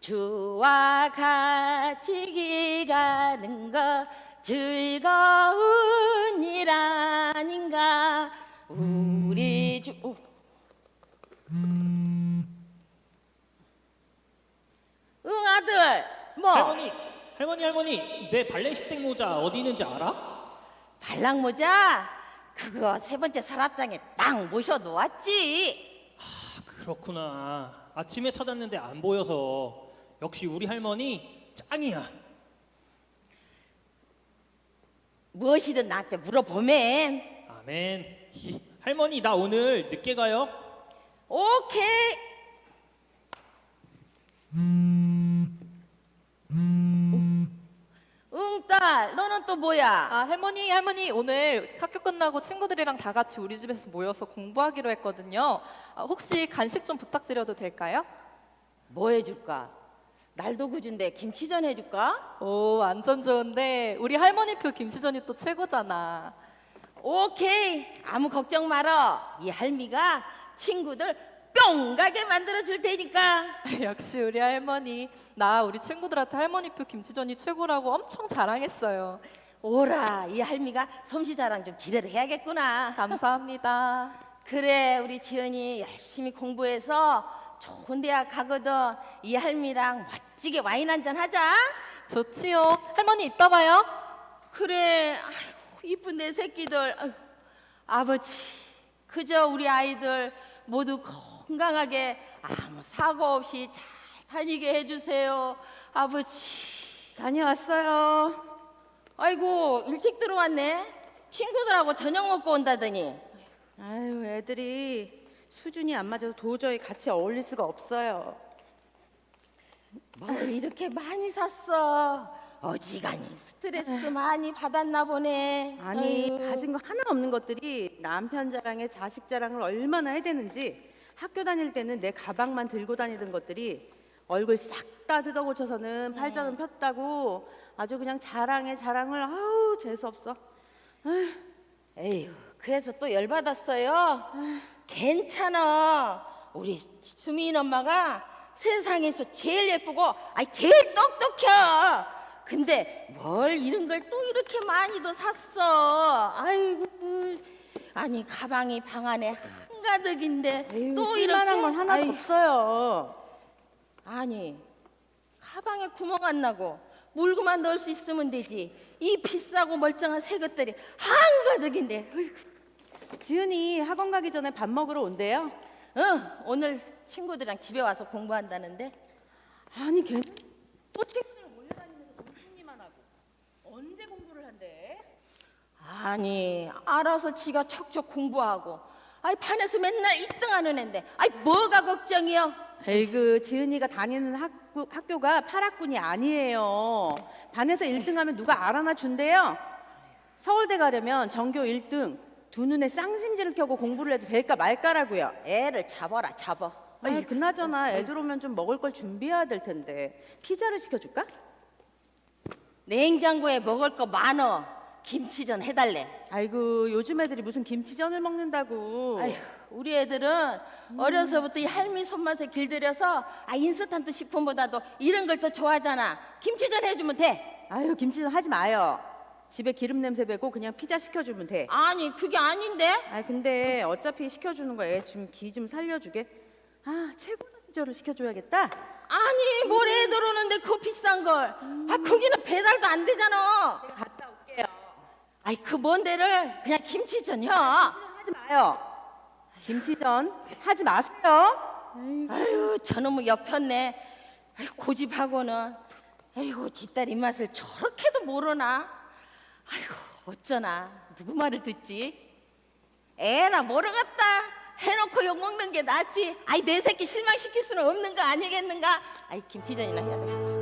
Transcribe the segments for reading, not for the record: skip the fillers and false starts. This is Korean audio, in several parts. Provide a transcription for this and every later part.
주와 같이 길 가는 거 즐거운 일 아닌가. 우리 주 응 아들 뭐 할머니, 내 발레시댁 모자 어디 있는지 알아? 발랑모자 그거 세 번째 서랍장에 딱 모셔놓았지. 그렇구나. 아침에 찾았는데 안 보여서. 역시 우리 할머니 짱이야. 무엇이든 나한테 물어보면. 아멘. 할머니, 나 오늘 늦게 가요. 오케이. 응 딸 너는 또 뭐야? 아, 할머니, 오늘 학교 끝나고 친구들이랑 다 같이 우리 집에서 모여서 공부하기로 했거든요. 혹시 간식 좀 부탁드려도 될까요? 뭐 해줄까? 날도 굳은데 김치전 해줄까? 오, 완전 좋은데 우리 할머니표 김치전이 또 최고잖아. 오케이 아무 걱정 말어. 이 할미가 친구들 뿅 가게 만들어 줄 테니까. 역시 우리 할머니. 나 우리 친구들한테 할머니표 김치전이 최고라고 엄청 자랑했어요. 오라 이 할미가 솜씨 자랑 좀 제대로 해야겠구나. 감사합니다. 그래 우리 지연이 열심히 공부해서 좋은 대학 가거든. 이 할미랑 멋지게 와인 한잔 하자. 좋지요. 할머니 이따 봐요. 그래 아이고 이쁜 내 새끼들. 아이고, 아버지 그저 우리 아이들 모두 건강하게 아무 사고 없이 잘 다니게 해주세요. 아버지. 다녀왔어요. 아이고 일찍 들어왔네. 친구들하고 저녁 먹고 온다더니. 아유, 애들이 수준이 안 맞아서 도저히 같이 어울릴 수가 없어요. 뭘 이렇게 많이 샀어? 어지간히 스트레스 많이 받았나 보네. 아니, 아유. 가진 거 하나 없는 것들이 남편 자랑에 자식 자랑을 얼마나 해야 되는지. 학교 다닐 때는 내 가방만 들고 다니던 것들이 얼굴 싹 다 뜯어고쳐서는 팔자는 폈다고 아주 그냥 자랑에 자랑을. 아우, 재수없어. 에휴, 그래서 또 열받았어요. 괜찮아. 우리 수민 엄마가 세상에서 제일 예쁘고 제일 똑똑해. 근데 뭘 이런 걸 또 이렇게 많이도 샀어. 아이고, 아니 가방이 방 안에 한가득인데 에휴, 또 쓸만한 이렇게. 건 하나도 아이고, 없어요. 아니 가방에 구멍 안 나고 물고만 넣을 수 있으면 되지. 이 비싸고 멀쩡한 새 것들이 한가득인데. 어이구. 지은이 학원 가기 전에 밥 먹으러 온대요. 응, 오늘 친구들이랑 집에 와서 공부한다는데. 아니, 걔는 또 친구들 몰려다니면서 공부만 하고 언제 공부를 한대? 아니 알아서 지가 척척 공부하고 반에서 맨날 1등하는 앤데 뭐가 걱정이여? 에이그, 지은이가 다니는 학교가 파락군이 아니에요. 반에서 1등하면 누가 알아나 준대요. 서울대 가려면 전교 1등, 두 눈에 쌍심지를 켜고 공부를 해도 될까 말까라고요. 애를 잡아라 잡아. 아니, 그나저나 애들 오면 좀 먹을 걸 준비해야 될 텐데 피자를 시켜줄까? 냉장고에 먹을 거 많어. 김치전 해달래. 아이고, 요즘 애들이 무슨 김치전을 먹는다고. 아휴, 우리 애들은 어려서부터 이 할미 손맛에 길들여서 인스턴트 식품보다도 이런 걸 더 좋아하잖아. 김치전 해주면 돼. 아유, 김치전 하지 마요. 집에 기름 냄새 배고 그냥 피자 시켜주면 돼. 아니 그게 아닌데. 근데 어차피 시켜주는 거 애 좀 기 좀 살려주게. 최고의 피자를 시켜줘야겠다. 아니 뭘 애들 오는데 그 비싼 걸. 거기는 배달도 안 되잖아. 제가 갔다 올게요. 그 먼 데를 그냥 김치전이요. 하지 마요. 김치전 하지 마세요. 아유 저놈의 옆였네. 고집하고는. 아이고 지딸 입맛을 저렇게도 모르나. 아이고 어쩌나 누구 말을 듣지. 애나 모르겠다. 해놓고 욕먹는 게 낫지. 내 새끼 실망시킬 수는 없는 거 아니겠는가. 김치전이나 해야 되겠다.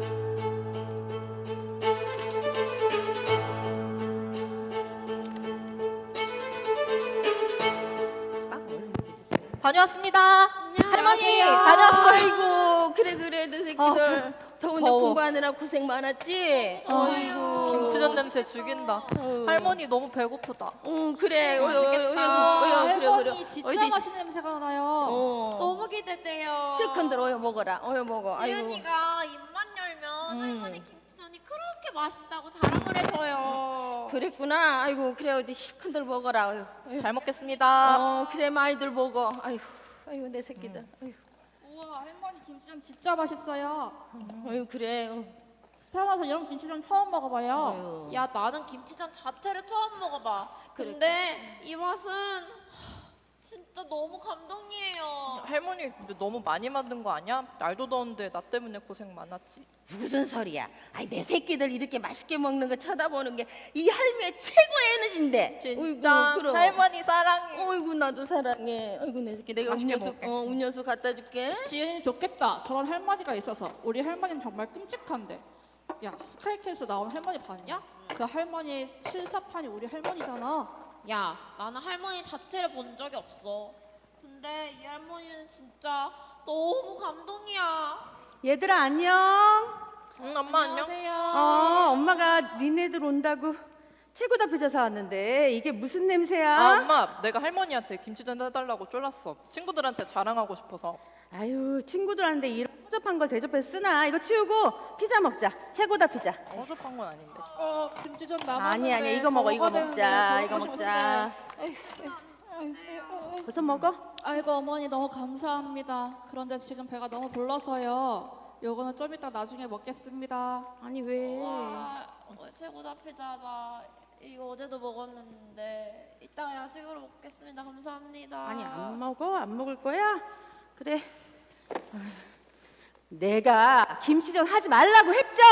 다녀왔습니다. 할머니 안녕하세요. 다녀왔어요. 아이고 그래 내 새끼들. 더운데 더워. 공부하느라 고생 많았지? 김치전 냄새 죽인다. 할머니 너무 배고프다. 응 그래. 할머니 진짜 어디 맛있는 냄새가 나요. 너무 기대돼요. 실컷들 어여 먹어라. 어여 먹어. 아이고. 지은이가 입만 열면 할머니 김치전이 그렇게 맛있다고 자랑을 해서요. 그랬구나. 아이고 그래 어디 실컷들 먹어라. 어휴. 잘 먹겠습니다. 그래 많이들 먹어. 아이고 내 새끼들. 아이고, 우와, 할머니 김치전 진짜 맛있어요. 아이고 그래. 태어나서 이런 김치전 처음 먹어봐요. 야, 나는 김치전 자체를 처음 먹어봐. 근데 이 맛은 진짜 너무 감동이에요. 할머니 근데 너무 많이 만든 거 아니야? 날도 더운데 나 때문에 고생 많았지. 무슨 소리야? 아이 내 새끼들 이렇게 맛있게 먹는 거 쳐다보는 게 이 할매의 최고의 에너지인데. 진짜 어이구, 그럼. 할머니 사랑해. 어이구 나도 사랑해. 아이고 내 새끼 내가 맛있게 음료수 먹게. 음료수 갖다 줄게. 지은이 좋겠다. 저런 할머니가 있어서. 우리 할머니는 정말 끔찍한데. 야, 스카이캐에서 나온 할머니 봤냐? 그 할머니의 실사판이 우리 할머니잖아. 야, 나는 할머니 자체를 본 적이 없어. 근데 이 할머니는 진짜 너무 감동이야. 얘들아 안녕. 응 엄마 안녕. 엄마가 니네들 온다고 최고다 피자 사왔는데 이게 무슨 냄새야? 아 엄마 내가 할머니한테 김치전 해달라고 쫄랐어. 친구들한테 자랑하고 싶어서. 아유 친구들한테 이런 허접한 걸 대접해 쓰나? 이거 치우고 피자 먹자. 최고다 피자. 허접한 건 아닌데. 김치전 남았는데. 아니 이거 먹어 이거 더 먹어야 먹자 되는데, 이거 더 먹자. 벌써 먹어? 아이고 어머니 너무 감사합니다. 그런데 지금 배가 너무 불러서요. 요거는 좀 이따 나중에 먹겠습니다. 아니 왜? 와, 최고다 피자다. 이거 어제도 먹었는데 이따가 야식으로 먹겠습니다. 감사합니다. 아니 안 먹어? 안 먹을 거야? 그래. 내가 김치전 하지 말라고 했죠?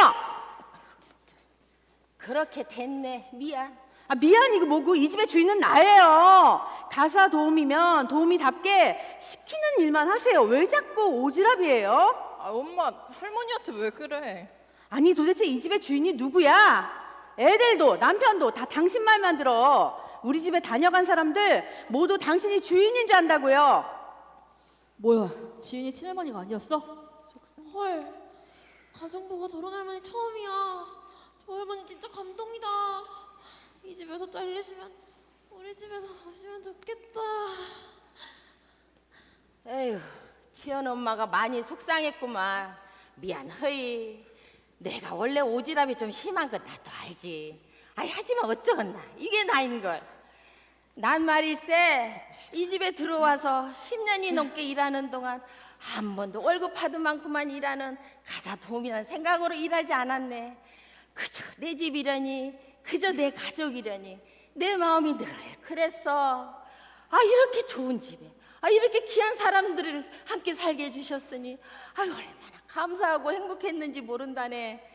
그렇게 됐네. 미안. 아 미안 이거 뭐고 이 집의 주인은 나예요. 가사 도우미면 도우미답게 시키는 일만 하세요. 왜 자꾸 오지랖이에요? 아 엄마 할머니한테 왜 그래? 아니 도대체 이 집의 주인이 누구야? 애들도 남편도 다 당신 말만 들어. 우리 집에 다녀간 사람들 모두 당신이 주인인 줄 안다고요. 뭐야? 지은이 친할머니가 아니었어? 헐, 가정부가 저런 할머니 처음이야. 저 할머니 진짜 감동이다. 이 집에서 잘리시면 우리 집에서 오시면 좋겠다. 에휴, 지연 엄마가 많이 속상했구만. 미안허이. 내가 원래 오지랖이 좀 심한 건 나도 알지. 아이 하지만 어쩌겠나. 이게 나인걸. 난 말일세 이 집에 들어와서 10년이 넘게 일하는 동안 한 번도 월급 받은 만큼만 일하는 가사 도우미라는 생각으로 일하지 않았네. 그저 내 집이려니, 그저 내 가족이려니 내 마음이 늘 그랬어. 아 이렇게 좋은 집에 이렇게 귀한 사람들을 함께 살게 해주셨으니 얼마나 감사하고 행복했는지 모른다네.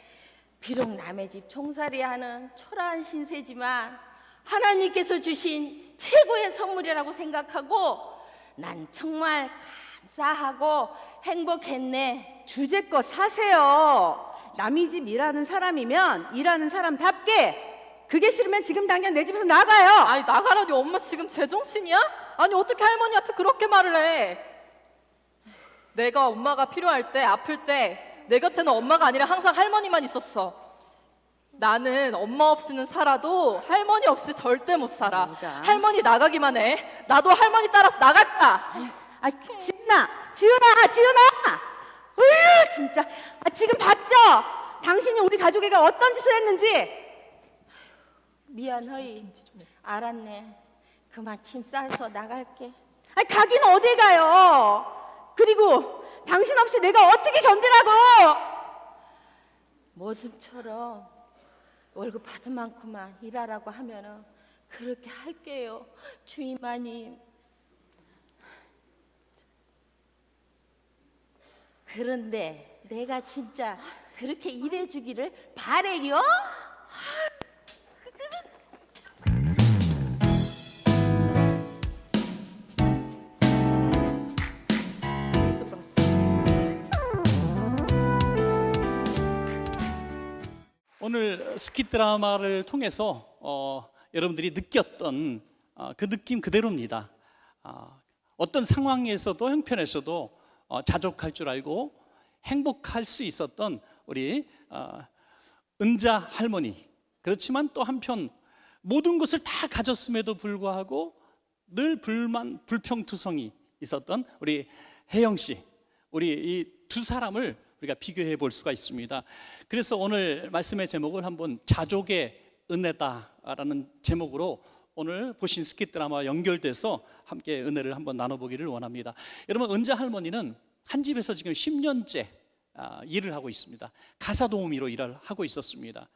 비록 남의 집 총살이하는 초라한 신세지만 하나님께서 주신 최고의 선물이라고 생각하고 난 정말 감사하고 행복했네. 주제껏 사세요. 남의 집 일하는 사람이면 일하는 사람답게. 그게 싫으면 지금 당장 내 집에서 나가요. 아니 나가라니 엄마 지금 제정신이야? 아니 어떻게 할머니한테 그렇게 말을 해? 내가 엄마가 필요할 때 아플 때 내 곁에는 엄마가 아니라 항상 할머니만 있었어. 나는 엄마 없이는 살아도 할머니 없이 절대 못 살아. 뭐가? 할머니 나가기만 해. 나도 할머니 따라서 나갈까? 아, 지은아! 으, 진짜. 지금 봤죠? 당신이 우리 가족에게 어떤 짓을 했는지. 미안허이. 알았네. 그만 짐 싸서 나갈게. 가긴 어딜 가요? 그리고 당신 없이 내가 어떻게 견디라고? 모습처럼 월급 받은 만큼만 일하라고 하면은 그렇게 할게요. 주임마님. 그런데 내가 진짜 그렇게 일해주기를 바래요? 오늘 스킷 드라마를 통해서 여러분들이 느꼈던 그 느낌 그대로입니다. 어떤 상황에서도 형편에서도 자족할 줄 알고 행복할 수 있었던 우리 은자 할머니. 그렇지만 또 한편 모든 것을 다 가졌음에도 불구하고 늘 불만, 불평투성이 있었던 우리 혜영 씨, 우리 이 두 사람을 우리가 비교해 볼 수가 있습니다. 그래서 오늘 말씀의 제목을 한번 자족의 은혜다라는 제목으로 오늘 보신 스킷 드라마와 연결돼서 함께 은혜를 한번 나눠보기를 원합니다. 여러분, 은자 할머니는 한 집에서 지금 10년째 일을 하고 있습니다. 가사 도우미로 일을 하고 있었습니다.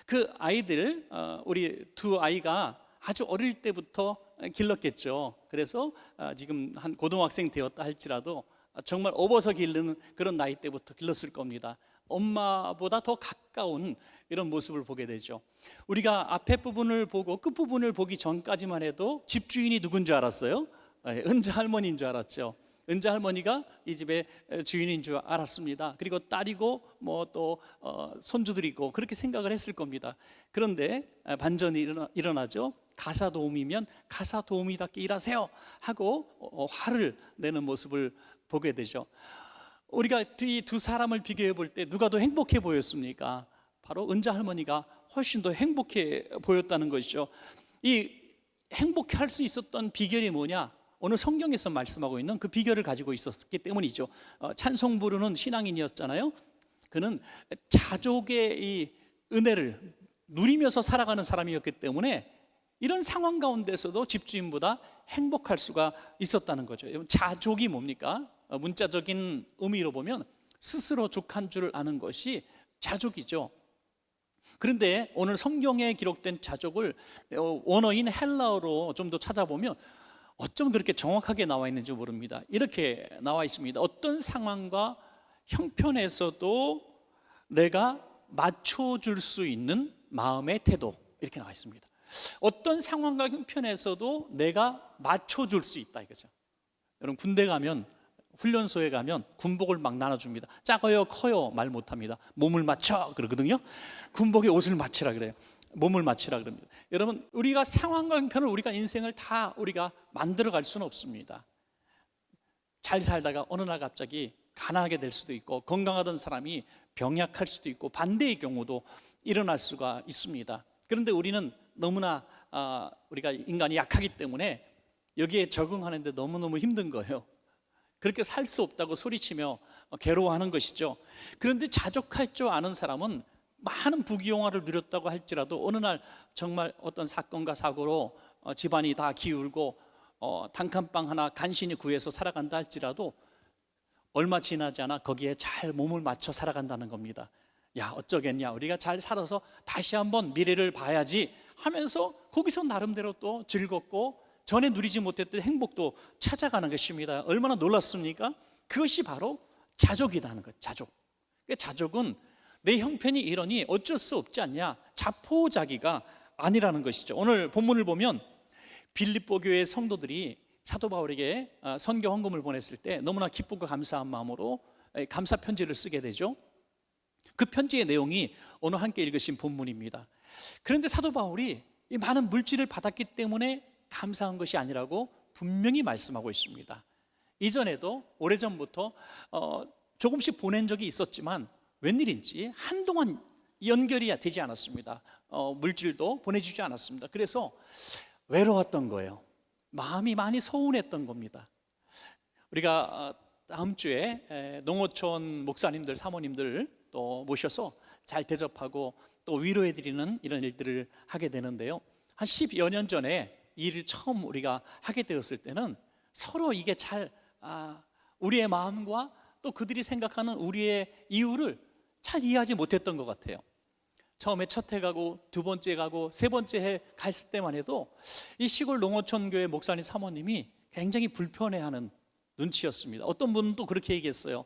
그 아이들, 우리 두 아이가 아주 어릴 때부터 길렀겠죠. 그래서 지금 한 고등학생 되었다 할지라도 정말 업어서 기르는 그런 나이 때부터 길렀을 겁니다. 엄마보다 더 가까운 이런 모습을 보게 되죠. 우리가 앞에 부분을 보고 끝 부분을 보기 전까지만 해도 집주인이 누군 줄 알았어요? 은자 할머니인 줄 알았죠. 은자 할머니가 이 집의 주인인 줄 알았습니다. 그리고 딸이고 뭐 또 손주들이고 그렇게 생각을 했을 겁니다. 그런데 반전이 일어나죠. 가사 도우미면 가사 도우미답게 일하세요 하고 화를 내는 모습을 보게 되죠. 우리가 이 두 사람을 비교해 볼 때 누가 더 행복해 보였습니까? 바로 은자 할머니가 훨씬 더 행복해 보였다는 것이죠. 이 행복해 할 수 있었던 비결이 뭐냐? 오늘 성경에서 말씀하고 있는 그 비결을 가지고 있었기 때문이죠. 찬송 부르는 신앙인이었잖아요. 그는 자족의 이 은혜를 누리면서 살아가는 사람이었기 때문에 이런 상황 가운데서도 집주인보다 행복할 수가 있었다는 거죠. 자족이 뭡니까? 문자적인 의미로 보면 스스로 족한 줄 아는 것이 자족이죠. 그런데 오늘 성경에 기록된 자족을 원어인 헬라어로 좀 더 찾아보면 어쩜 그렇게 정확하게 나와 있는지 모릅니다. 이렇게 나와 있습니다. 어떤 상황과 형편에서도 내가 맞춰줄 수 있는 마음의 태도, 이렇게 나와 있습니다. 어떤 상황과 형편에서도 내가 맞춰줄 수 있다 이거죠. 여러분, 군대 가면, 훈련소에 가면 군복을 막 나눠줍니다. 작아요 커요 말 못합니다. 몸을 맞춰 그러거든요. 군복에 옷을 맞추라 그래요. 몸을 맞추라 그럽니다. 여러분, 우리가 상황과 형편을, 우리가 인생을 다 우리가 만들어 갈 수는 없습니다. 잘 살다가 어느 날 갑자기 가난하게 될 수도 있고, 건강하던 사람이 병약할 수도 있고, 반대의 경우도 일어날 수가 있습니다. 그런데 우리는 너무나 우리가 인간이 약하기 때문에 여기에 적응하는데 너무너무 힘든 거예요. 그렇게 살 수 없다고 소리치며 괴로워하는 것이죠. 그런데 자족할 줄 아는 사람은 많은 부귀영화를 누렸다고 할지라도 어느 날 정말 어떤 사건과 사고로 집안이 다 기울고 단칸방 하나 간신히 구해서 살아간다 할지라도 얼마 지나지 않아 거기에 잘 몸을 맞춰 살아간다는 겁니다. 야, 어쩌겠냐, 우리가 잘 살아서 다시 한번 미래를 봐야지 하면서 거기서 나름대로 또 즐겁고 전에 누리지 못했던 행복도 찾아가는 것입니다. 얼마나 놀랍습니까? 그것이 바로 자족이라는 거예요. 자족. 자족은 내 형편이 이러니 어쩔 수 없지 않냐, 자포자기가 아니라는 것이죠. 오늘 본문을 보면 빌립보 교회 성도들이 사도 바울에게 선교 헌금을 보냈을 때 너무나 기쁘고 감사한 마음으로 감사 편지를 쓰게 되죠. 그 편지의 내용이 오늘 함께 읽으신 본문입니다. 그런데 사도 바울이 이 많은 물질을 받았기 때문에 감사한 것이 아니라고 분명히 말씀하고 있습니다. 이전에도 오래전부터 조금씩 보낸 적이 있었지만 웬일인지 한동안 연결이 되지 않았습니다. 물질도 보내주지 않았습니다. 그래서 외로웠던 거예요. 마음이 많이 서운했던 겁니다. 우리가 다음 주에 농어촌 목사님들, 사모님들 또 모셔서 잘 대접하고 또 위로해드리는 이런 일들을 하게 되는데요. 한 10여 년 전에 이 일을 처음 우리가 하게 되었을 때는 서로 이게 잘 우리의 마음과 또 그들이 생각하는 우리의 이유를 잘 이해하지 못했던 것 같아요. 처음에 첫 해 가고 두 번째 가고 세 번째 해 갔을 때만 해도 이 시골 농어촌 교회 목사님 사모님이 굉장히 불편해하는 눈치였습니다. 어떤 분은 또 그렇게 얘기했어요.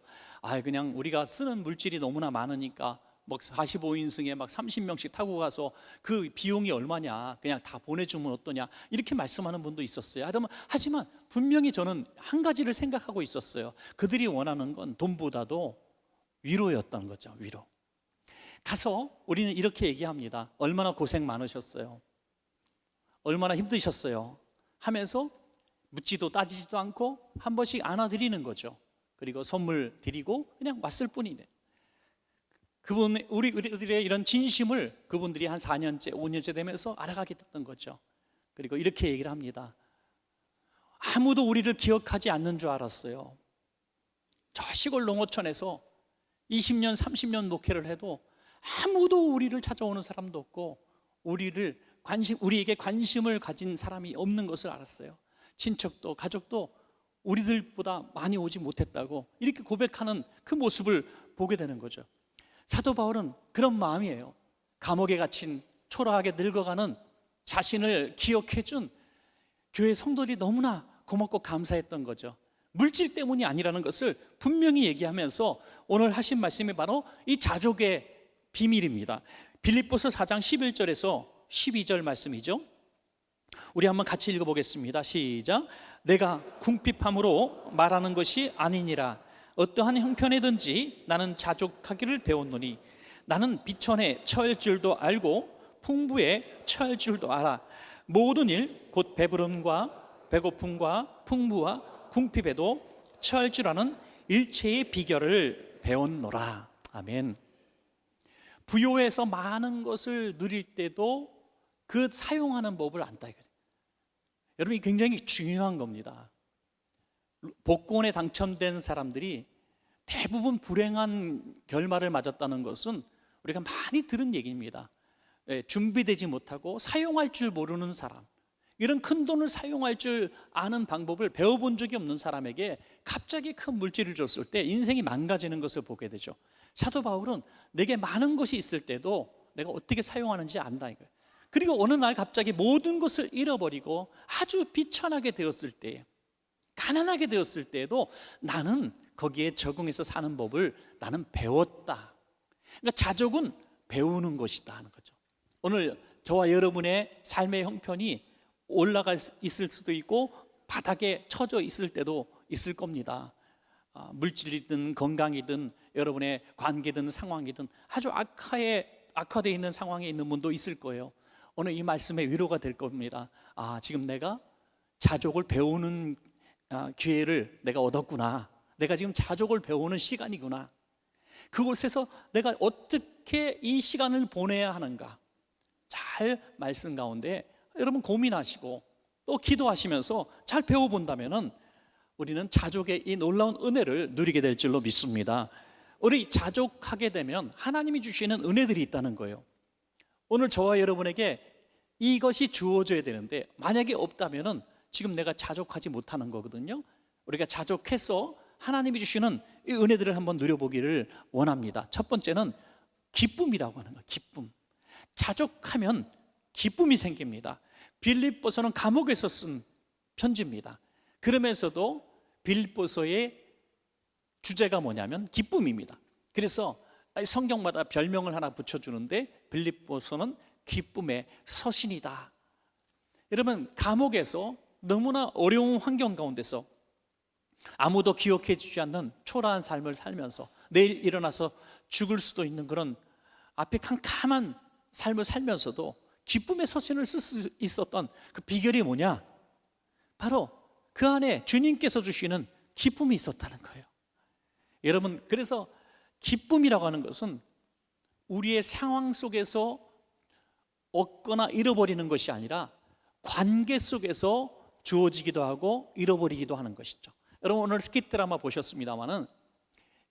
그냥 우리가 쓰는 물질이 너무나 많으니까 막 45인승에 막 30명씩 타고 가서 그 비용이 얼마냐, 그냥 다 보내주면 어떠냐, 이렇게 말씀하는 분도 있었어요. 하지만 분명히 저는 한 가지를 생각하고 있었어요. 그들이 원하는 건 돈보다도 위로였던 거죠. 위로. 가서 우리는 이렇게 얘기합니다. 얼마나 고생 많으셨어요, 얼마나 힘드셨어요 하면서 묻지도 따지지도 않고 한 번씩 안아드리는 거죠. 그리고 선물 드리고 그냥 왔을 뿐이네. 우리들의 이런 진심을 그분들이 한 4년째, 5년째 되면서 알아가게 됐던 거죠. 그리고 이렇게 얘기를 합니다. 아무도 우리를 기억하지 않는 줄 알았어요. 저 시골 농어촌에서 20년, 30년 목회를 해도 아무도 우리를 찾아오는 사람도 없고 우리에게 관심을 가진 사람이 없는 것을 알았어요. 친척도 가족도 우리들보다 많이 오지 못했다고 이렇게 고백하는 그 모습을 보게 되는 거죠. 사도 바울은 그런 마음이에요. 감옥에 갇힌 초라하게 늙어가는 자신을 기억해준 교회 성도들이 너무나 고맙고 감사했던 거죠. 물질 때문이 아니라는 것을 분명히 얘기하면서 오늘 하신 말씀이 바로 이 자족의 비밀입니다. 빌립보서 4장 11절에서 12절 말씀이죠. 우리 한번 같이 읽어보겠습니다. 시작. 내가 궁핍함으로 말하는 것이 아니니라. 어떠한 형편이든지 나는 자족하기를 배웠노니 나는 비천에 처할 줄도 알고 풍부에 처할 줄도 알아. 모든 일 곧 배부름과 배고픔과 풍부와 궁핍에도 처할 줄 아는 일체의 비결을 배웠노라. 아멘. 부요해서 많은 것을 누릴 때도 그 사용하는 법을 안다. 여러분, 이 굉장히 중요한 겁니다. 복권에 당첨된 사람들이 대부분 불행한 결말을 맞았다는 것은 우리가 많이 들은 얘기입니다. 준비되지 못하고 사용할 줄 모르는 사람, 이런 큰 돈을 사용할 줄 아는 방법을 배워본 적이 없는 사람에게 갑자기 큰 물질을 줬을 때 인생이 망가지는 것을 보게 되죠. 사도 바울은 내게 많은 것이 있을 때도 내가 어떻게 사용하는지 안다 이거예요. 그리고 어느 날 갑자기 모든 것을 잃어버리고 아주 비천하게 되었을 때, 가난하게 되었을 때에도 나는 거기에 적응해서 사는 법을 나는 배웠다. 그러니까 자족은 배우는 것이다 하는 거죠. 오늘 저와 여러분의 삶의 형편이 올라가 있을 수도 있고 바닥에 처져 있을 때도 있을 겁니다. 물질이든 건강이든 여러분의 관계든 상황이든 아주 악화되어 있는 상황에 있는 분도 있을 거예요. 오늘 이 말씀의 위로가 될 겁니다. 지금 내가 자족을 배우는 기회를 내가 얻었구나. 내가 지금 자족을 배우는 시간이구나. 그곳에서 내가 어떻게 이 시간을 보내야 하는가, 잘 말씀 가운데 여러분 고민하시고 또 기도하시면서 잘 배워본다면 우리는 자족의 이 놀라운 은혜를 누리게 될 줄로 믿습니다. 우리 자족하게 되면 하나님이 주시는 은혜들이 있다는 거예요. 오늘 저와 여러분에게 이것이 주어져야 되는데 만약에 없다면 지금 내가 자족하지 못하는 거거든요. 우리가 자족해서 하나님이 주시는 이 은혜들을 한번 누려보기를 원합니다. 첫 번째는 기쁨이라고 하는 거예요. 기쁨. 자족하면 기쁨이 생깁니다. 빌립보서는 감옥에서 쓴 편지입니다. 그러면서도 빌립보서의 주제가 뭐냐면 기쁨입니다. 그래서 성경마다 별명을 하나 붙여주는데 빌립보서는 기쁨의 서신이다. 여러분, 감옥에서 너무나 어려운 환경 가운데서 아무도 기억해 주지 않는 초라한 삶을 살면서 내일 일어나서 죽을 수도 있는 그런 앞에 캄캄한 삶을 살면서도 기쁨의 서신을 쓸 수 있었던 그 비결이 뭐냐? 바로 그 안에 주님께서 주시는 기쁨이 있었다는 거예요. 여러분, 그래서 기쁨이라고 하는 것은 우리의 상황 속에서 얻거나 잃어버리는 것이 아니라 관계 속에서 주어지기도 하고 잃어버리기도 하는 것이죠. 여러분, 오늘 스킷 드라마 보셨습니다마는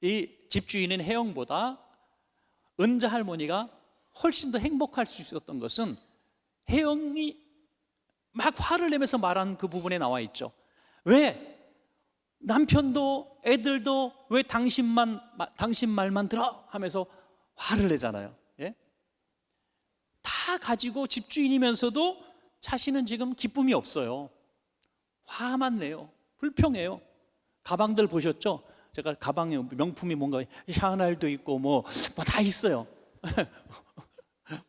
이 집주인인 혜영보다 은자 할머니가 훨씬 더 행복할 수 있었던 것은 혜영이 막 화를 내면서 말한 그 부분에 나와 있죠. 왜? 남편도 애들도 왜 당신 말만 들어? 하면서 화를 내잖아요. 예? 다 가지고 집주인이면서도 자신은 지금 기쁨이 없어요. 화만 내요. 불평해요. 가방들 보셨죠? 제가 가방에 명품이 뭔가 샤넬도 있고 뭐 다 있어요.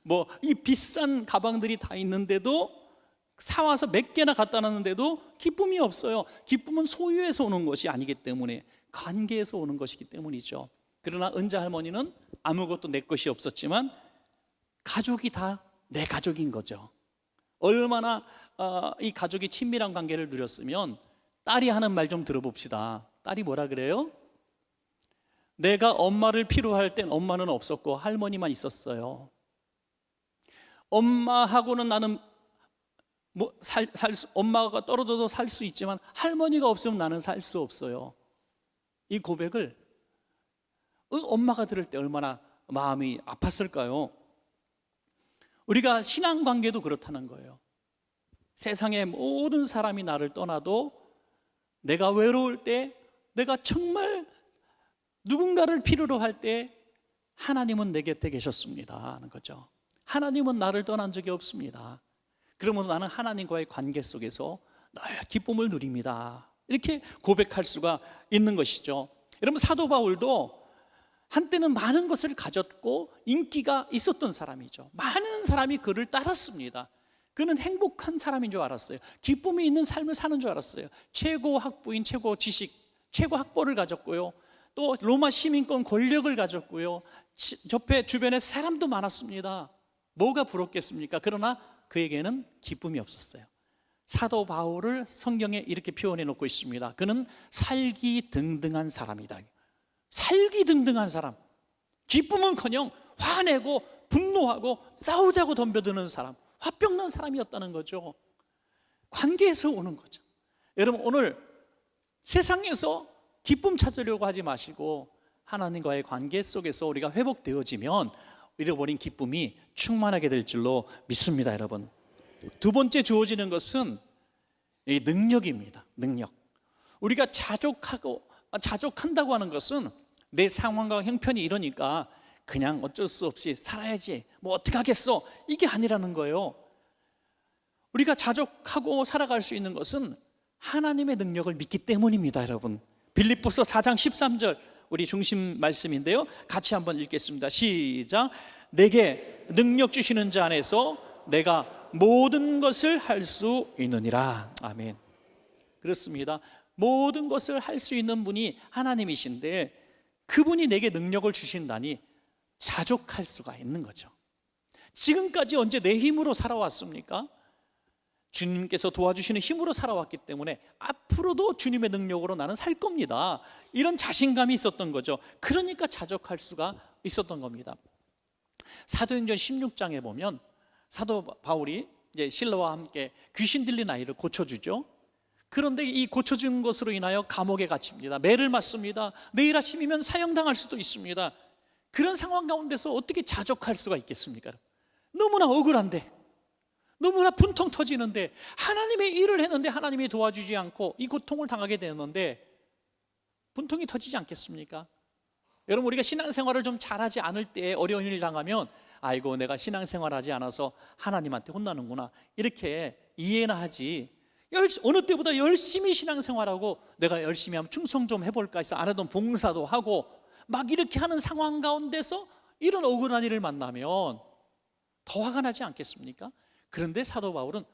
뭐 이 비싼 가방들이 다 있는데도 사와서 몇 개나 갖다 놨는데도 기쁨이 없어요. 기쁨은 소유에서 오는 것이 아니기 때문에 관계에서 오는 것이기 때문이죠. 그러나 은자 할머니는 아무것도 내 것이 없었지만 가족이 다 내 가족인 거죠. 얼마나 이 가족이 친밀한 관계를 누렸으면 딸이 하는 말 좀 들어봅시다. 딸이 뭐라 그래요? 내가 엄마를 필요할 땐 엄마는 없었고 할머니만 있었어요. 엄마하고는 나는 엄마가 떨어져도 살 수 있지만 할머니가 없으면 나는 살 수 없어요. 이 고백을 엄마가 들을 때 얼마나 마음이 아팠을까요? 우리가 신앙관계도 그렇다는 거예요. 세상의 모든 사람이 나를 떠나도 내가 외로울 때, 내가 정말 누군가를 필요로 할 때 하나님은 내 곁에 계셨습니다 하는 거죠. 하나님은 나를 떠난 적이 없습니다. 그러면 나는 하나님과의 관계 속에서 늘 기쁨을 누립니다. 이렇게 고백할 수가 있는 것이죠. 여러분, 사도 바울도 한때는 많은 것을 가졌고 인기가 있었던 사람이죠. 많은 사람이 그를 따랐습니다. 그는 행복한 사람인 줄 알았어요. 기쁨이 있는 삶을 사는 줄 알았어요. 최고 학부인, 최고 지식, 최고 학벌을 가졌고요. 또 로마 시민권 권력을 가졌고요. 주변에 사람도 많았습니다. 뭐가 부럽겠습니까? 그러나 그에게는 기쁨이 없었어요. 사도 바울을 성경에 이렇게 표현해 놓고 있습니다. 그는 살기등등한 사람이다. 살기등등한 사람. 기쁨은커녕 화내고 분노하고 싸우자고 덤벼드는 사람, 화병난 사람이었다는 거죠. 관계에서 오는 거죠. 여러분, 오늘 세상에서 기쁨 찾으려고 하지 마시고 하나님과의 관계 속에서 우리가 회복되어지면 잃어버린 기쁨이 충만하게 될 줄로 믿습니다. 여러분, 두 번째 주어지는 것은 이 능력입니다. 능력. 우리가 자족한다고 하는 것은 내 상황과 형편이 이러니까 그냥 어쩔 수 없이 살아야지, 뭐 어떻게 하겠어, 이게 아니라는 거예요. 우리가 자족하고 살아갈 수 있는 것은 하나님의 능력을 믿기 때문입니다. 여러분, 빌립보서 4장 13절 우리 중심 말씀인데요, 같이 한번 읽겠습니다. 시작. 내게 능력 주시는 자 안에서 내가 모든 것을 할 수 있느니라. 아멘. 그렇습니다. 모든 것을 할 수 있는 분이 하나님이신데 그분이 내게 능력을 주신다니 자족할 수가 있는 거죠. 지금까지 언제 내 힘으로 살아왔습니까? 주님께서 도와주시는 힘으로 살아왔기 때문에 앞으로도 주님의 능력으로 나는 살 겁니다. 이런 자신감이 있었던 거죠. 그러니까 자족할 수가 있었던 겁니다. 사도행전 16장에 보면 사도 바울이 이제 실로와 함께 귀신 들린 아이를 고쳐주죠. 그런데 이 고쳐준 것으로 인하여 감옥에 갇힙니다. 매를 맞습니다. 내일 아침이면 사형당할 수도 있습니다. 그런 상황 가운데서 어떻게 자족할 수가 있겠습니까? 너무나 억울한데, 너무나 분통 터지는데, 하나님의 일을 했는데 하나님이 도와주지 않고 이 고통을 당하게 되는데 분통이 터지지 않겠습니까? 여러분, 우리가 신앙생활을 좀 잘하지 않을 때 어려운 일을 당하면 아이고, 내가 신앙생활하지 않아서 하나님한테 혼나는구나, 이렇게 이해나 하지, 어느 때보다 열심히 신앙생활하고 내가 열심히 하면 충성 좀 해볼까 해서 안 하던 봉사도 하고 막 이렇게 하는 상황 가운데서 이런 억울한 일을 만나면 더 화가 나지 않겠습니까? 그런데 사도 바울은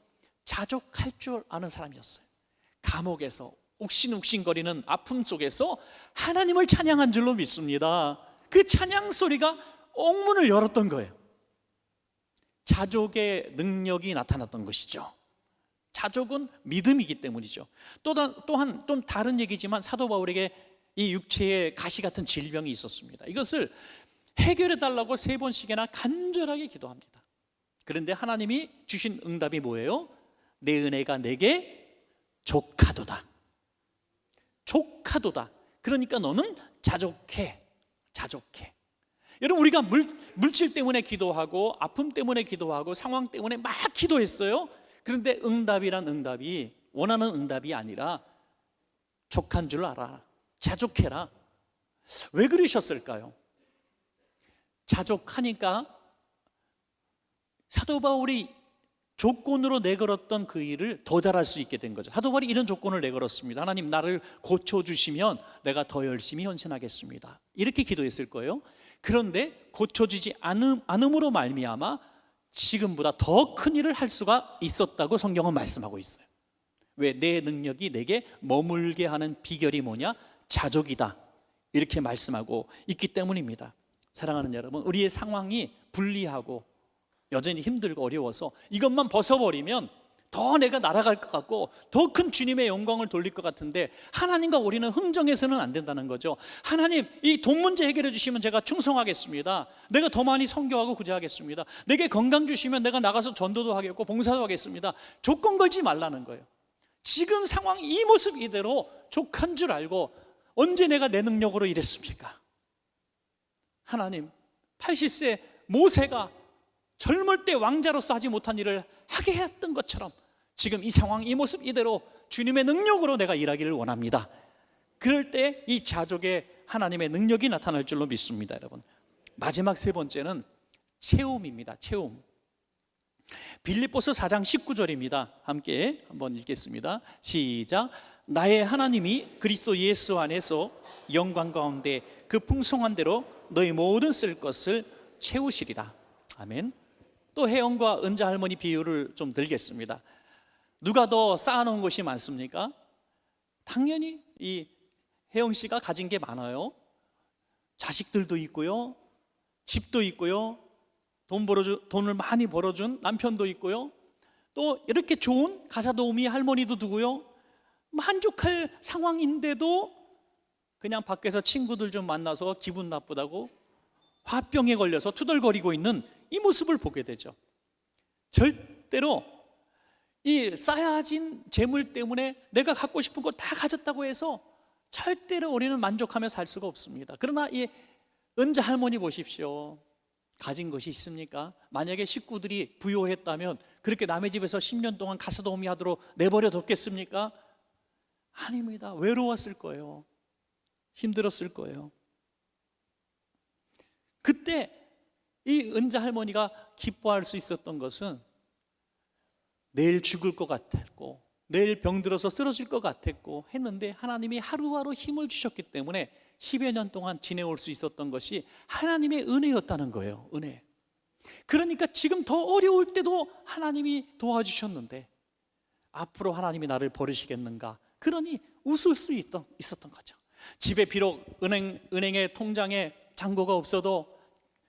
자족할 줄 아는 사람이었어요. 감옥에서 욱신욱신거리는 아픔 속에서 하나님을 찬양한 줄로 믿습니다. 그 찬양 소리가 옥문을 열었던 거예요. 자족의 능력이 나타났던 것이죠. 자족은 믿음이기 때문이죠. 또한 좀 다른 얘기지만 사도 바울에게 이 육체에 가시 같은 질병이 있었습니다. 이것을 해결해 달라고 3번씩이나 간절하게 기도합니다. 그런데 하나님이 주신 응답이 뭐예요? 내 은혜가 내게 족하도다. 족하도다. 그러니까 너는 자족해. 자족해. 여러분, 우리가 물질 때문에 기도하고 아픔 때문에 기도하고 상황 때문에 막 기도했어요. 그런데 응답이 원하는 응답이 아니라 족한 줄 알아. 자족해라. 왜 그러셨을까요? 자족하니까 사도 바울이 조건으로 내걸었던 그 일을 더 잘할 수 있게 된 거죠. 사도 바울이 이런 조건을 내걸었습니다. 하나님, 나를 고쳐주시면 내가 더 열심히 헌신하겠습니다. 이렇게 기도했을 거예요. 그런데 고쳐주지 않음으로 말미암아 지금보다 더 큰 일을 할 수가 있었다고 성경은 말씀하고 있어요. 왜? 내 능력이 내게 머물게 하는 비결이 뭐냐? 자족이다. 이렇게 말씀하고 있기 때문입니다. 사랑하는 여러분, 우리의 상황이 불리하고 여전히 힘들고 어려워서 이것만 벗어버리면 더 내가 날아갈 것 같고 더 큰 주님의 영광을 돌릴 것 같은데 하나님과 우리는 흥정해서는 안 된다는 거죠. 하나님, 이 돈 문제 해결해 주시면 제가 충성하겠습니다. 내가 더 많이 선교하고 구제하겠습니다. 내게 건강 주시면 내가 나가서 전도도 하겠고 봉사도 하겠습니다. 조건 걸지 말라는 거예요. 지금 상황 이 모습 이대로 족한 줄 알고 언제 내가 내 능력으로 일했습니까? 하나님, 80세 모세가 젊을 때 왕자로서 하지 못한 일을 하게 했던 것처럼 지금 이 상황 이 모습 이대로 주님의 능력으로 내가 일하기를 원합니다. 그럴 때 이 자족에 하나님의 능력이 나타날 줄로 믿습니다. 여러분, 마지막 세 번째는 채움입니다. 채움. 빌립보서 4장 19절입니다. 함께 한번 읽겠습니다. 시작. 나의 하나님이 그리스도 예수 안에서 영광 가운데 그 풍성한 대로 너희 모든 쓸 것을 채우시리라. 아멘. 또 혜영과 은자 할머니 비유를 좀 들겠습니다. 누가 더 쌓아놓은 것이 많습니까? 당연히 이 혜영 씨가 가진 게 많아요. 자식들도 있고요, 집도 있고요, 돈을 많이 벌어준 남편도 있고요, 또 이렇게 좋은 가사도우미 할머니도 두고요. 만족할 상황인데도 그냥 밖에서 친구들 좀 만나서 기분 나쁘다고 화병에 걸려서 투덜거리고 있는 이 모습을 보게 되죠. 절대로 이 쌓여진 재물 때문에 내가 갖고 싶은 거 다 가졌다고 해서 절대로 우리는 만족하며 살 수가 없습니다. 그러나 이 은자 할머니 보십시오. 가진 것이 있습니까? 만약에 식구들이 부요했다면 그렇게 남의 집에서 10년 동안 가사도우미 하도록 내버려 뒀겠습니까? 아닙니다. 외로웠을 거예요. 힘들었을 거예요. 그때 이 은자 할머니가 기뻐할 수 있었던 것은 내일 죽을 것 같았고 내일 병들어서 쓰러질 것 같았고 했는데 하나님이 하루하루 힘을 주셨기 때문에 10여 년 동안 지내올 수 있었던 것이 하나님의 은혜였다는 거예요. 은혜. 그러니까 지금 더 어려울 때도 하나님이 도와주셨는데 앞으로 하나님이 나를 버리시겠는가? 그러니 웃을 수 있었던 거죠. 집에 비록 은행의 통장에 잔고가 없어도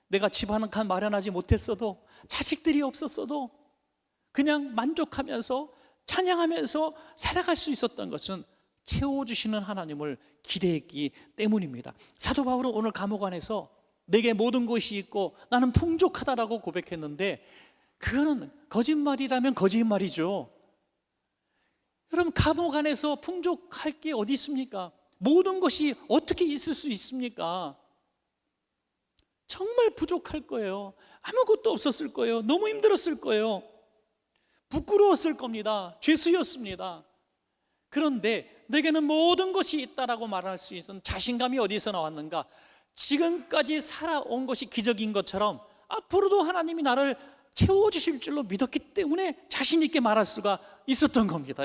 내가 집 한 칸 마련하지 못했어도 자식들이 없었어도 그냥 만족하면서 찬양하면서 살아갈 수 있었던 것은 채워주시는 하나님을 기대했기 때문입니다. 사도 바울은 오늘 감옥 안에서 내게 모든 것이 있고 나는 풍족하다라고 고백했는데 그거는 거짓말이라면 거짓말이죠. 여러분, 감옥 안에서 풍족할 게 어디 있습니까? 모든 것이 어떻게 있을 수 있습니까? 정말 부족할 거예요. 아무것도 없었을 거예요. 너무 힘들었을 거예요. 부끄러웠을 겁니다. 죄수였습니다. 그런데 내게는 모든 것이 있다라고 말할 수 있는 자신감이 어디서 나왔는가? 지금까지 살아온 것이 기적인 것처럼 앞으로도 하나님이 나를 채워주실 줄로 믿었기 때문에 자신 있게 말할 수가 있었던 겁니다.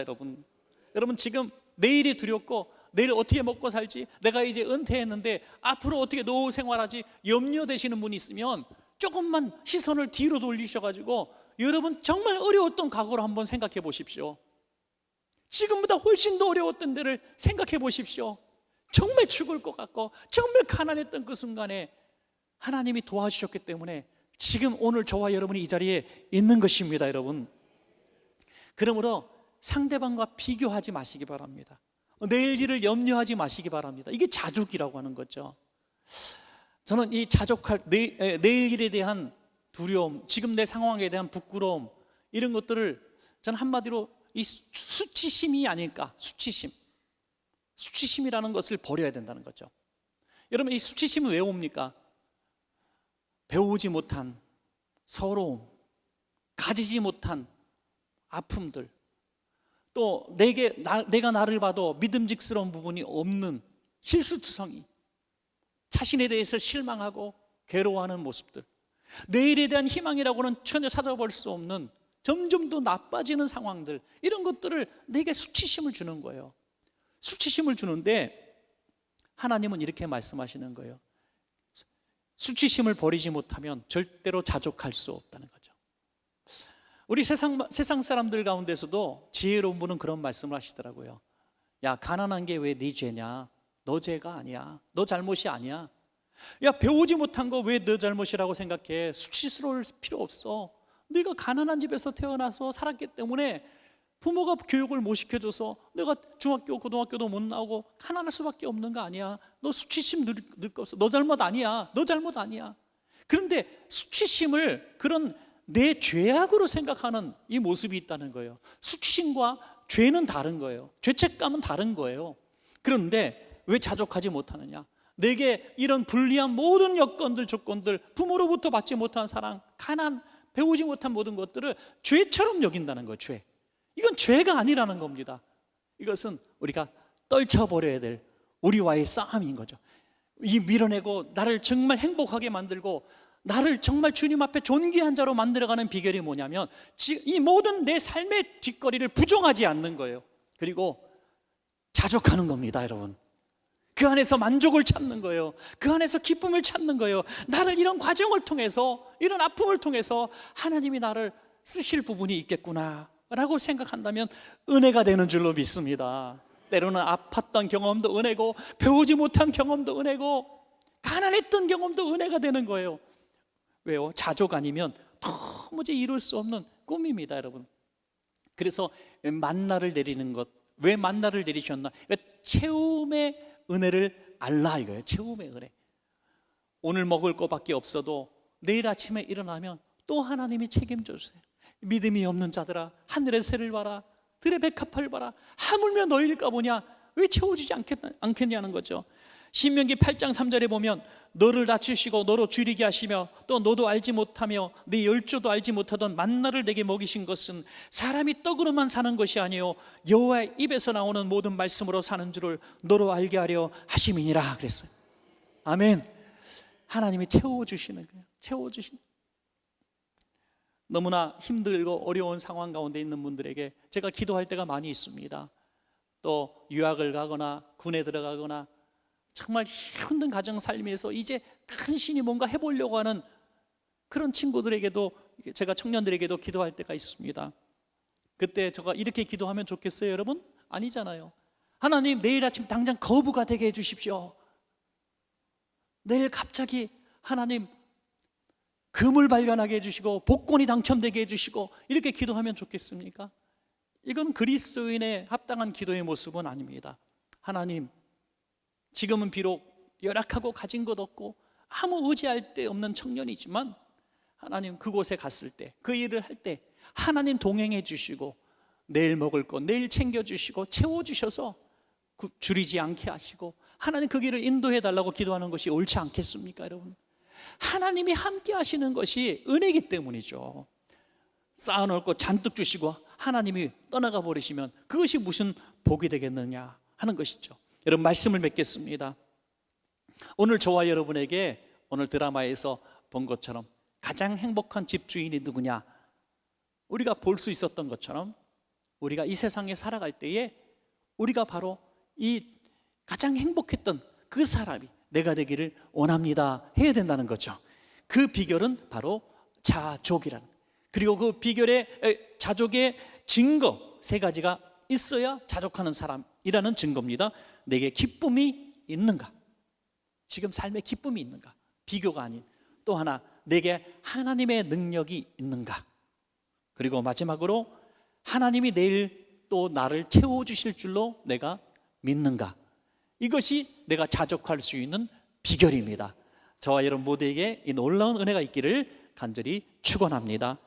여러분 지금 내일이 두렵고 내일 어떻게 먹고 살지, 내가 이제 은퇴했는데 앞으로 어떻게 노후 생활하지 염려되시는 분이 있으면 조금만 시선을 뒤로 돌리셔가지고 여러분 정말 어려웠던 과거를 한번 생각해 보십시오. 지금보다 훨씬 더 어려웠던 데를 생각해 보십시오. 정말 죽을 것 같고 정말 가난했던 그 순간에 하나님이 도와주셨기 때문에 지금 오늘 저와 여러분이 이 자리에 있는 것입니다. 여러분, 그러므로 상대방과 비교하지 마시기 바랍니다. 내일 일을 염려하지 마시기 바랍니다. 이게 자족이라고 하는 거죠. 저는 이 자족할 내일 일에 대한 두려움, 지금 내 상황에 대한 부끄러움, 이런 것들을 저는 한마디로 이 수치심이 아닐까. 수치심이라는 것을 버려야 된다는 거죠. 여러분, 이 수치심은 왜 옵니까? 배우지 못한 서러움, 가지지 못한 아픔들, 또 내가 나를 봐도 믿음직스러운 부분이 없는 실수투성이, 자신에 대해서 실망하고 괴로워하는 모습들, 내일에 대한 희망이라고는 전혀 찾아볼 수 없는 점점 더 나빠지는 상황들, 이런 것들을 내게 수치심을 주는 거예요. 수치심을 주는데 하나님은 이렇게 말씀하시는 거예요. 수치심을 버리지 못하면 절대로 자족할 수 없다는 거죠. 우리 세상 사람들 가운데서도 지혜로운 분은 그런 말씀을 하시더라고요. 야, 가난한 게 왜 네 죄냐? 너 죄가 아니야. 너 잘못이 아니야. 야, 배우지 못한 거 왜 너 잘못이라고 생각해? 수치스러울 필요 없어. 네가 가난한 집에서 태어나서 살았기 때문에 부모가 교육을 못 시켜줘서 내가 중학교, 고등학교도 못 나오고 가난할 수밖에 없는 거 아니야. 너 수치심 늘 거 없어. 너 잘못 아니야. 너 잘못 아니야. 그런데 수치심을 그런 내 죄악으로 생각하는 이 모습이 있다는 거예요. 수치심과 죄는 다른 거예요. 죄책감은 다른 거예요. 그런데 왜 자족하지 못하느냐? 내게 이런 불리한 모든 여건들, 조건들, 부모로부터 받지 못한 사랑, 가난, 배우지 못한 모든 것들을 죄처럼 여긴다는 거예요. 죄. 이건 죄가 아니라는 겁니다. 이것은 우리가 떨쳐버려야 될 우리와의 싸움인 거죠. 이 밀어내고 나를 정말 행복하게 만들고 나를 정말 주님 앞에 존귀한 자로 만들어가는 비결이 뭐냐면 이 모든 내 삶의 뒷거리를 부정하지 않는 거예요. 그리고 자족하는 겁니다, 여러분. 그 안에서 만족을 찾는 거예요. 그 안에서 기쁨을 찾는 거예요. 나를 이런 과정을 통해서, 이런 아픔을 통해서 하나님이 나를 쓰실 부분이 있겠구나 라고 생각한다면 은혜가 되는 줄로 믿습니다. 때로는 아팠던 경험도 은혜고, 배우지 못한 경험도 은혜고, 가난했던 경험도 은혜가 되는 거예요. 왜요? 자족 아니면 도무지 이룰 수 없는 꿈입니다, 여러분. 그래서 만나를 내리는 것, 왜 만나를 내리셨나? 채움의 은혜를 알라 이거예요. 채움의 은혜. 오늘 먹을 것밖에 없어도 내일 아침에 일어나면 또 하나님이 책임져 주세요. 믿음이 없는 자들아, 하늘의 새를 봐라, 들의 백합화를 봐라. 하물며 너희일까 보냐? 왜 채워주지 않겠냐는 거죠. 신명기 8장 3절에 보면 너를 낮추시고 너로 줄이게 하시며 또 너도 알지 못하며 네 열조도 알지 못하던 만나를 내게 먹이신 것은 사람이 떡으로만 사는 것이 아니요 여호와의 입에서 나오는 모든 말씀으로 사는 줄을 너로 알게 하려 하심이니라 그랬어요. 아멘. 하나님이 채워주시는 거예요. 채워주시는. 너무나 힘들고 어려운 상황 가운데 있는 분들에게 제가 기도할 때가 많이 있습니다. 또 유학을 가거나 군에 들어가거나 정말 힘든 가정 삶에서 이제 간신히 뭔가 해보려고 하는 그런 친구들에게도, 제가 청년들에게도 기도할 때가 있습니다. 그때 제가 이렇게 기도하면 좋겠어요, 여러분? 아니잖아요. 하나님, 내일 아침 당장 거부가 되게 해주십시오. 내일 갑자기 하나님 금을 발견하게 해주시고 복권이 당첨되게 해주시고 이렇게 기도하면 좋겠습니까? 이건 그리스도인의 합당한 기도의 모습은 아닙니다. 하나님, 지금은 비록 열악하고 가진 것 없고 아무 의지할 데 없는 청년이지만 하나님, 그곳에 갔을 때, 그 일을 할 때 하나님 동행해 주시고 내일 먹을 것 내일 챙겨주시고 채워주셔서 줄이지 않게 하시고 하나님 그 길을 인도해 달라고 기도하는 것이 옳지 않겠습니까, 여러분? 하나님이 함께 하시는 것이 은혜이기 때문이죠. 쌓아놓을 것 잔뜩 주시고 하나님이 떠나가 버리시면 그것이 무슨 복이 되겠느냐 하는 것이죠. 여러분, 말씀을 맺겠습니다. 오늘 저와 여러분에게 오늘 드라마에서 본 것처럼 가장 행복한 집주인이 누구냐, 우리가 볼 수 있었던 것처럼 우리가 이 세상에 살아갈 때에 우리가 바로 이 가장 행복했던 그 사람이 내가 되기를 원합니다 해야 된다는 거죠. 그 비결은 바로 자족이라는, 그리고 그 비결의 자족의 증거 3가지가 있어야 자족하는 사람이라는 증거입니다. 내게 기쁨이 있는가? 지금 삶에 기쁨이 있는가? 비교가 아닌. 또 하나, 내게 하나님의 능력이 있는가? 그리고 마지막으로 하나님이 내일 또 나를 채워주실 줄로 내가 믿는가? 이것이 내가 자족할 수 있는 비결입니다. 저와 여러분 모두에게 이 놀라운 은혜가 있기를 간절히 축원합니다.